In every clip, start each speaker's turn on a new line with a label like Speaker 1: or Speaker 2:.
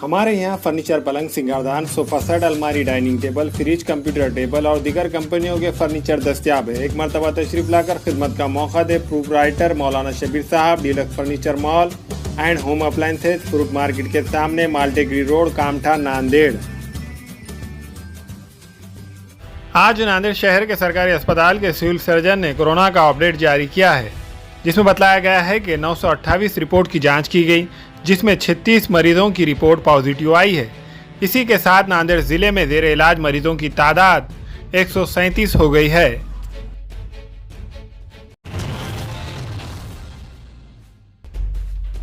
Speaker 1: हमारे यहाँ फर्नीचर, पलंग, सिंगारदान, सोफा सेट, अलमारी, dining table, fridge, computer table और दीगर कंपनियों के फर्नीचर दस्तियाब है। एक मरतबा तशरीफ लाकर खिदमत का मौका दे। प्रोपराइटर मौलाना शबीर साहब, deluxe furniture mall and home appliances, fruit market के सामने, माल्टेगिरी रोड, कामठा, नांदेड़। आज नांदेड़ शहर के सरकारी अस्पताल के सिविल सर्जन ने कोरोना का अपडेट जारी किया है, जिसमें बताया गया है कि 928 रिपोर्ट की जांच की गई, जिसमें 36 मरीजों की रिपोर्ट पॉजिटिव आई है। इसी के साथ नांदेड़ जिले में जेर इलाज मरीजों की तादाद 137 हो गई है।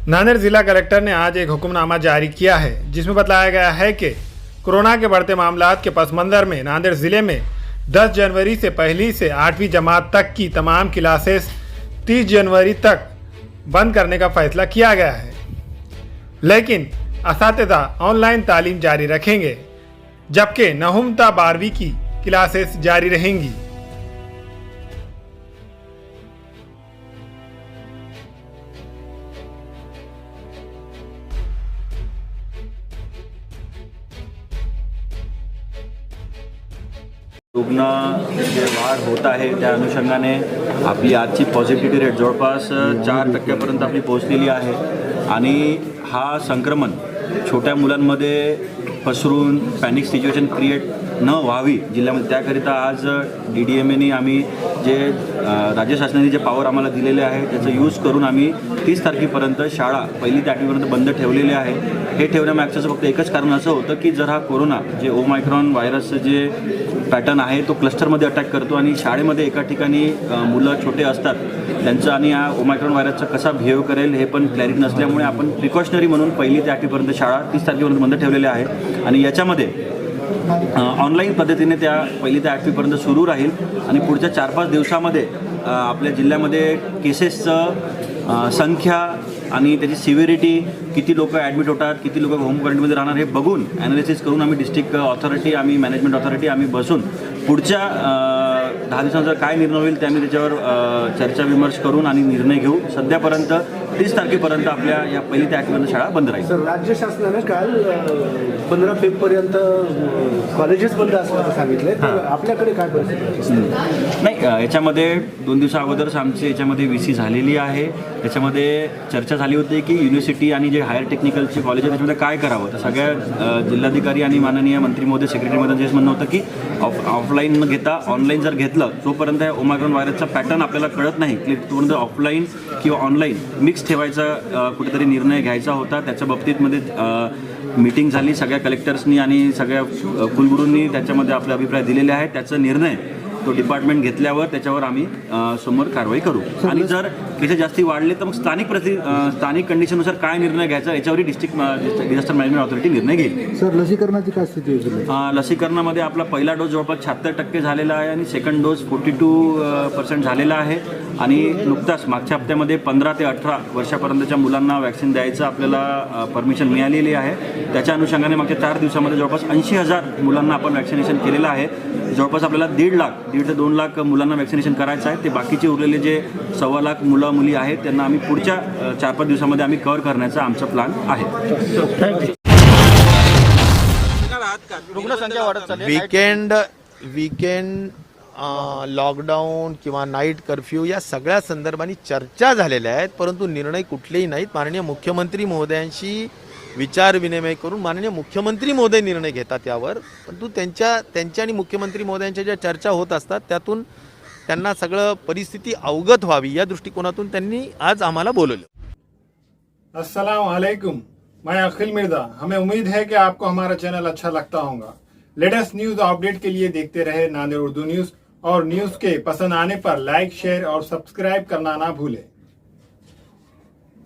Speaker 1: नांदेड़ जिला कलेक्टर ने आज एक हुक्मनामा जारी किया है, जिसमें बताया गया है कि कोरोना के बढ़ते मामलात के पस मंजर में नांदेड़ जिले में 10 जनवरी से पहली से 8वीं जमात तक की तमाम क्लासेस 30 जनवरी तक बंद करने का फैसला किया गया है, लेकिन असातिज़ा ऑनलाइन तालीम जारी रखेंगे, जबकि नहुम ता 12वीं की क्लासेस जारी रहेंगी।
Speaker 2: रुग्ण जे वाढ होत आहे त्या अनुषंगाने आपली आजची पॉझिटिव्हिटी रेट जवळपास 4% आपली पोहोचलेली आहे आणि हा संक्रमण छोट्या मुलांमध्ये पसरून पॅनिक सिच्युएशन क्रिएट न व्हावी जिल्ह्यामध्ये, त्याकरिता आज DDMAने आम्ही जे राज्य शासनाने जे पॉवर आम्हाला दिलेले आहे त्याचा यूज करून आम्ही 30 तारखेपर्यंत शाळा 1ली ते 8वीपर्यंत बंद ठेवलेले आहे। हे ठेवण्यामागचं फक्त एकच कारण असं होतं की जर हा कोरोना जे ओमायक्रॉन व्हायरस जे पॅटर्न आहे तो क्लस्टरमध्ये अटॅक करतो आणि शाळेमध्ये एका ठिकाणी मुलं छोटे असतात त्यांचं आणि हा ओमायक्रॉन व्हायरसचा कसा बिहेव करेल हे पण क्लॅरिटी नसल्यामुळे आपण प्रिकॉशनरी म्हणून 1ली ते 8वीपर्यंत शाळा 30 तारखेपर्यंत बंद ठेवलेल्या आहे आणि याच्यामध्ये ऑनलाईन पद्धतीने त्या 1ली ते 8वीपर्यंत सुरू राहील आणि पुढच्या 4-5 दिवसामध्ये आपल्या जिल्ह्यामध्ये केसेसचं संख्या आणि त्याची सिव्हिरिटी, किती लोक ॲडमिट होतात, किती लोक होम क्वारंटाईनमध्ये राहणार हे बघून ॲनालिसिस करून आम्ही डिस्ट्रिक्ट ऑथॉरिटी, आम्ही मॅनेजमेंट ऑथॉरिटी आम्ही बसून पुढच्या 10 दिवसांचा काय निर्णय होईल ते आम्ही त्याच्यावर चर्चा विमर्श करून आणि निर्णय घेऊ। सध्यापर्यंत 30 तारखेपर्यंत आपल्या या 1ली ते 8वीपर्यंत शाळा बंद राहील।
Speaker 3: सर, राज्य शासनाने काल 15 फेब्रुवारीपर्यंत कॉलेजेस बंद असल्याचं सांगितलंय, तर आपल्याकडे काय परिस्थिती?
Speaker 2: नाही, याच्यामध्ये 2 दिवसा अगोदरच आमची याच्यामध्ये VC झालेली आहे। त्याच्यामध्ये चर्चा झाली होती की युनिव्हर्सिटी आणि जे हायर टेक्निकलची कॉलेज आहे त्याच्यामध्ये काय करावं, तर सगळ्या जिल्हाधिकारी आणि माननीय मंत्री महोदय, सेक्रेटरी महोदय जे म्हणणं होतं की ऑफलाईन न घेता ऑनलाईन जर घेतलं जोपर्यंत ओमायक्रॉन व्हायरसचा पॅटर्न आपल्याला कळत नाही की तोपर्यंत ऑफलाईन किंवा ऑनलाईन मिक्स ठेवायचा कुठेतरी निर्णय घ्यायचा होता। त्याच्या बाबतीतमध्ये मीटिंग झाली, सगळ्या कलेक्टर्सनी आणि सगळ्या कुलगुरूंनी त्याच्यामध्ये आपले अभिप्राय दिलेले आहेत। त्याचा निर्णय तो डिपार्टमेंट घेतल्यावर त्याच्यावर आम्ही समोर कारवाई करू आणि जर केसेस जास्ती वाढले तर मग स्थानिक कंडिशननुसार काय निर्णय घ्यायचा याच्यावरही डिस्ट्रिक्ट डिझास्टर मॅनेजमेंट ऑथॉरिटी निर्णय घेईल।
Speaker 3: सर, लसीकरणाची काय स्थिती आहे?
Speaker 2: लसीकरणामध्ये आपला पहिला डोस जवळपास 76% झालेला आहे आणि सेकंड डोस 42% झालेला आहे आणि नुकताच मागच्या हप्त्यामध्ये 15 ते 18 वर्षापर्यंतच्या मुलांना वॅक्सिन द्यायचं आपल्याला परमिशन मिळालेली आहे। त्याच्या अनुषंगाने मागच्या 4 दिवसामध्ये जवळपास 80,000 मुलांना आपण वॅक्सिनेशन केलेलं आहे। जवळपास आपल्याला 1.5 ते 2 लाख मुलांना वॅक्सिनेशन करायचं आहे। ते बाकीचे उरलेले जे 1.25 लाख मुलं मुली आहेत त्यांना आम्ही पुढच्या 4-5 दिवसामध्ये आम्ही कव्हर करण्याचा आमचा प्लॅन आहे।
Speaker 4: रुग्णसंख्या वाढत चालली, वीकेंड लॉकडाऊन किंवा नाईट कर्फ्यू या सगळ्या संदर्भाने चर्चा झालेल्या आहेत, परंतु निर्णय कुठलेही नाहीत। माननीय मुख्यमंत्री महोदयांशी विचार विनिमय करून माननीय मुख्यमंत्री महोदय निर्णय घेतात यावर, परंतु त्यांच्या आणि मुख्यमंत्री महोदयांच्या ज्या चर्चा होत असतात त्यातून त्यांना सगळं परिस्थिती अवगत व्हावी या दृष्टिकोनातून त्यांनी आज आम्हाला बोलवलं।
Speaker 1: अस्सलाम वालेकुम, मैं अखिल मिर्जा। हमें उम्मीद है कि आपको हमारा चैनल अच्छा लगता होगा। लेटेस्ट न्यूज अपडेट के लिए देखते रहे नांदेड़ उर्दू न्यूज, और न्यूज के पसंद आने पर लाइक, शेयर और सब्सक्राइब करना ना भूलें।